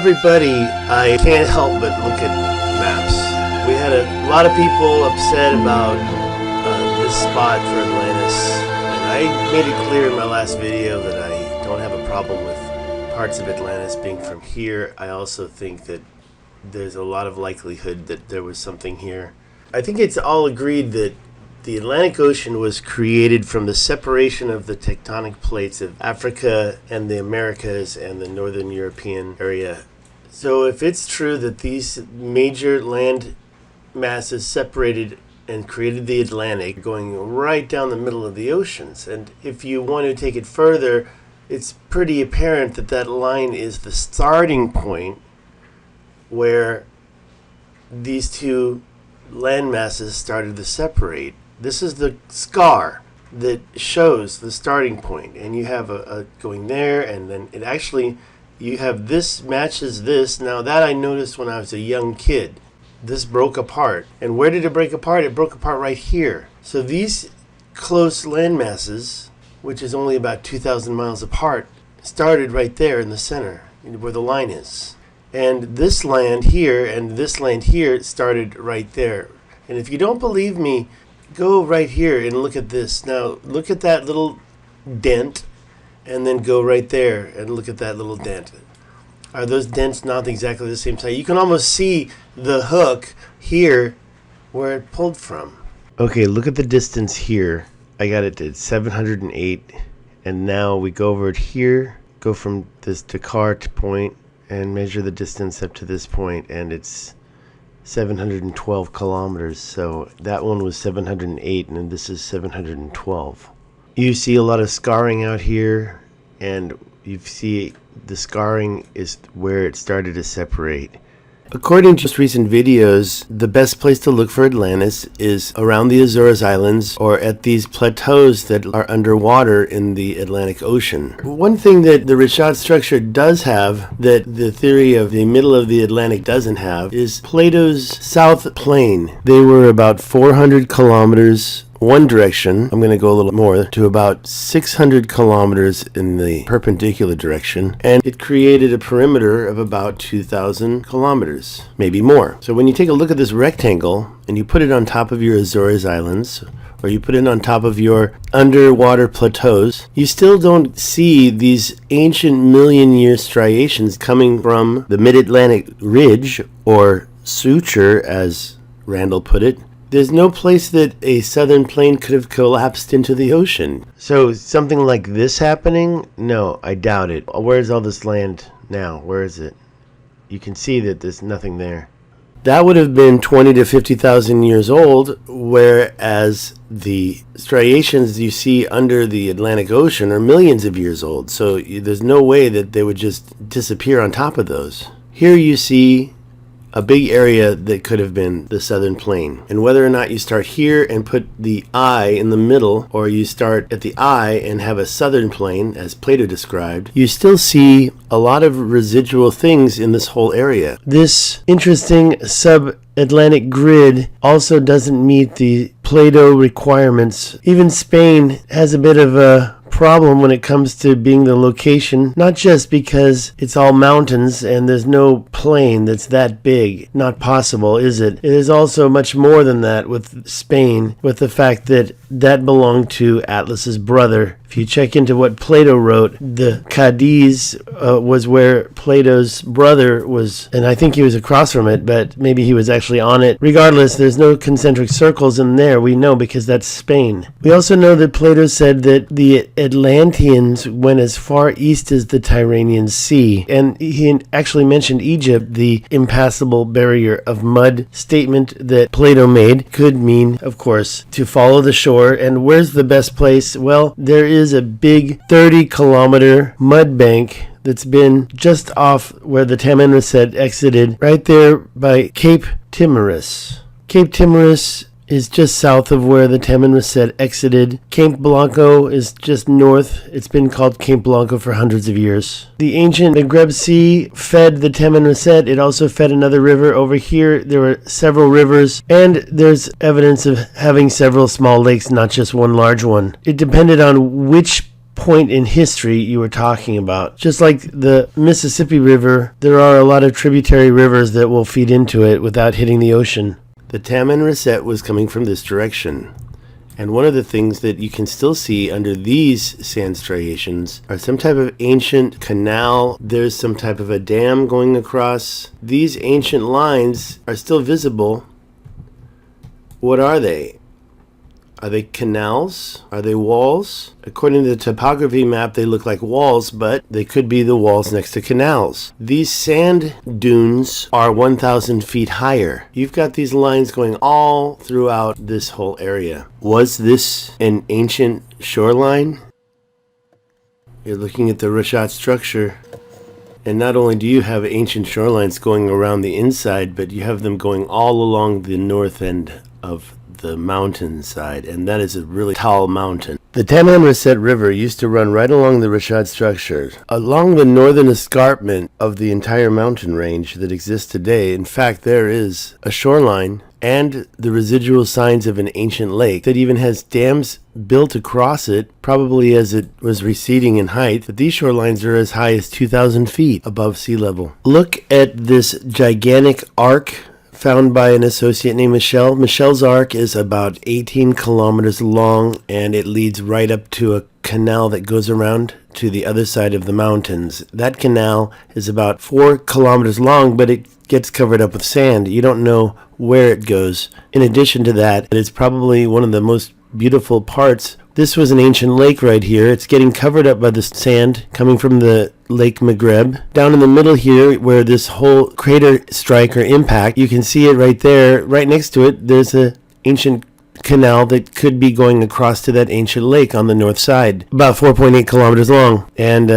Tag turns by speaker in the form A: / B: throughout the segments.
A: everybody. I can't help but look at maps. We had a lot of people upset about this spot for Atlantis, and I made it clear in my last video that I don't have a problem with parts of Atlantis being from here. I also think that there's a lot of likelihood that there was something here. I think it's all agreed that the Atlantic Ocean was created from the separation of the tectonic plates of Africa and the Americas and the Northern European area. So if it's true that these major land masses separated and created the Atlantic, going right down the middle of the oceans, and if you want to take it further, it's pretty apparent that that line is the starting point where these two land masses started to separate. This is the scar that shows the starting point, and you have a going there, and then it actually, you have this matches this. Now that I noticed when I was a young kid, this broke apart. And where did it break apart? It broke apart right here. So these close land masses, which is only about 2,000 miles apart, started right there in the center where the line is. And this land here and this land here started right there. And if you don't believe me, go right here and look at this. Now look at that little dent, and then go right there and look at that little dent. Are those dents not exactly the same size? You can almost see the hook here where it pulled from. Okay, look at the distance here. I got it at 708, and now we go over it here, go from this to Carport point and measure the distance up to this point, and it's 712 kilometers. So that one was 708 and this is 712. You see a lot of scarring out here, and you see the scarring is where it started to separate. According to just recent videos, the best place to look for Atlantis is around the Azores Islands or at these plateaus that are underwater in the Atlantic Ocean. One thing that the Richat structure does have that the theory of the middle of the Atlantic doesn't have is Plato's south plane. They were about 400 kilometers one direction. I'm going to go a little more to about 600 kilometers in the perpendicular direction, and it created a perimeter of about 2,000 kilometers, maybe more. So when you take a look at this rectangle and you put it on top of your Azores Islands, or you put it on top of your underwater plateaus, you still don't see these ancient million-year striations coming from the mid-Atlantic ridge, or suture, as Randall put it. There's no place that a southern plain could have collapsed into the ocean. So something like this happening? No, I doubt it. Where's all this land now? Where is it? You can see that there's nothing there. That would have been 20 to 50,000 years old, whereas the striations you see under the Atlantic Ocean are millions of years old. So there's no way that they would just disappear on top of those. Here you see a big area that could have been the southern plain. And whether or not you start here and put the eye in the middle, or you start at the eye and have a southern plain, as Plato described, you still see a lot of residual things in this whole area. This interesting sub-Atlantic grid also doesn't meet the Plato requirements. Even Spain has a bit of a problem when it comes to being the location, not just because it's all mountains and there's no plain that's that big. Not possible, is it? It is also much more than that with Spain, with the fact that that belonged to Atlas's brother. If you check into what Plato wrote, the Cadiz was where Plato's brother was, and I think he was across from it, but maybe he was actually on it. Regardless, there's no concentric circles in there, we know, because that's Spain. We also know that Plato said that the Atlanteans went as far east as the Tyrrhenian Sea, and he actually mentioned Egypt. The impassable barrier of mud statement that Plato made could mean, of course, to follow the shore. And where's the best place? Well, there is a big 30-kilometer mud bank that's been just off where the Taman Reset exited, right there by Cape Timorous. Cape Timorous is just south of where the Taman Reset exited. Cape Blanco is just north. It's been called Cape Blanco for hundreds of years. The ancient Maghreb Sea fed the Taman Reset. It also fed another river. Over here, there were several rivers, and there's evidence of having several small lakes, not just one large one. It depended on which point in history you were talking about. Just like the Mississippi River, there are a lot of tributary rivers that will feed into it without hitting the ocean. The Taman Reset was coming from this direction. And one of the things that you can still see under these sand striations are some type of ancient canal. There's some type of a dam going across. These ancient lines are still visible. What are they? Are they canals? Are they walls? According to the topography map, they look like walls, but they could be the walls next to canals. These sand dunes are 1,000 feet higher. You've got these lines going all throughout this whole area. Was this an ancient shoreline? You're looking at the Richat structure. And not only do you have ancient shorelines going around the inside, but you have them going all along the north end of the mountainside, and that is a really tall mountain. The Taman Reset River used to run right along the Richat structure, along the northern escarpment of the entire mountain range that exists today. In fact, there is a shoreline and the residual signs of an ancient lake that even has dams built across it, probably as it was receding in height. But these shorelines are as high as 2,000 feet above sea level. Look at this gigantic arc found by an associate named Michelle. Michelle's arc is about 18 kilometers long, and it leads right up to a canal that goes around to the other side of the mountains. That canal is about 4 kilometers long, but it gets covered up with sand. You don't know where it goes. In addition to that, it's probably one of the most beautiful parts. This was an ancient lake right here. It's getting covered up by the sand coming from the Lake Maghreb. Down in the middle here, where this whole crater strike or impact, you can see it right there. Right next to it, there's an ancient canal that could be going across to that ancient lake on the north side, about 4.8 kilometers long. And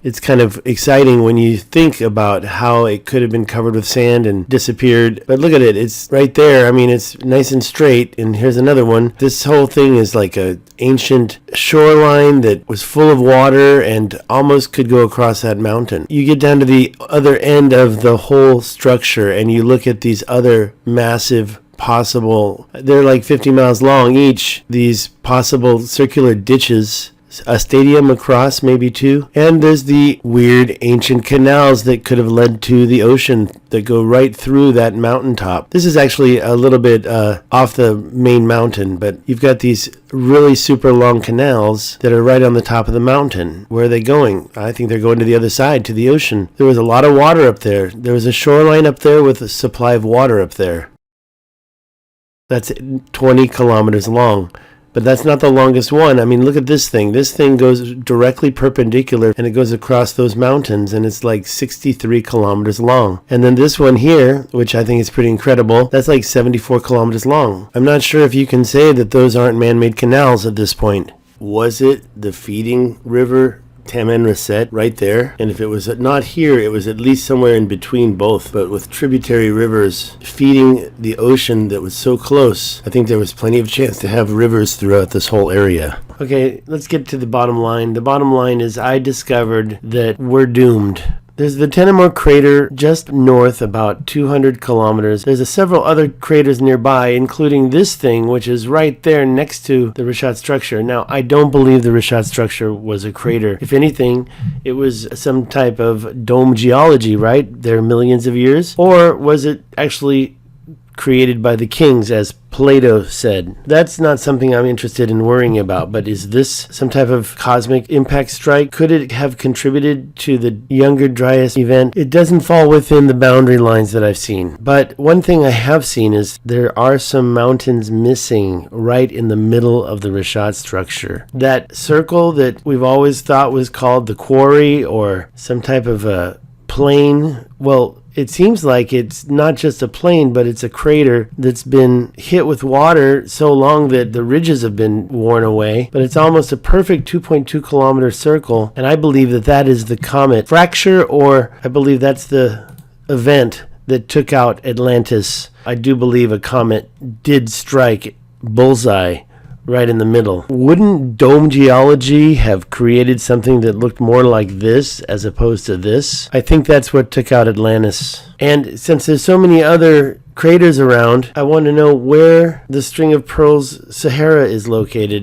A: it's kind of exciting when you think about how it could have been covered with sand and disappeared. But look at it. It's right there. I mean, it's nice and straight. And here's another one. This whole thing is like a ancient shoreline that was full of water and almost could go across that mountain. You get down to the other end of the whole structure and you look at these other massive possible, they're like 50 miles long each, these possible circular ditches, a stadium across, maybe two. And there's the weird ancient canals that could have led to the ocean that go right through that mountaintop. This is actually a little bit off the main mountain, but you've got these really super long canals that are right on the top of the mountain. Where are they going? I think they're going to the other side, to the ocean. There was a lot of water up there. There was a shoreline up there with a supply of water up there. That's 20 kilometers long. But that's not the longest one. I mean, look at this thing. This thing goes directly perpendicular and it goes across those mountains and it's like 63 kilometers long. And then this one here, which I think is pretty incredible, that's like 74 kilometers long. I'm not sure if you can say that those aren't man-made canals at this point. Was it the feeding river Taman Reset right there? And if it was not here, it was at least somewhere in between both. But with tributary rivers feeding the ocean that was so close, I think there was plenty of chance to have rivers throughout this whole area. Okay, let's get to the bottom line. The bottom line is I discovered that we're doomed. There's the Tenamore crater just north, about 200 kilometers. There's several other craters nearby, including this thing, which is right there next to the Richat structure. Now, I don't believe the Richat structure was a crater. If anything, it was some type of dome geology, right? There are millions of years. Or was it actually created by the kings, as Plato said? That's not something I'm interested in worrying about, but is this some type of cosmic impact strike? Could it have contributed to the Younger Dryas event? It doesn't fall within the boundary lines that I've seen. But one thing I have seen is there are some mountains missing right in the middle of the Richat structure. That circle that we've always thought was called the Quarry or some type of a plain, well, it seems like it's not just a plain, but it's a crater that's been hit with water so long that the ridges have been worn away. But it's almost a perfect 2.2 kilometer circle. And I believe that that is the comet fracture, or I believe that's the event that took out Atlantis. I do believe a comet did strike bullseye right in the middle. Wouldn't dome geology have created something that looked more like this as opposed to this? I think that's what took out Atlantis. And since there's so many other craters around, I want to know where the String of Pearls Sahara is located.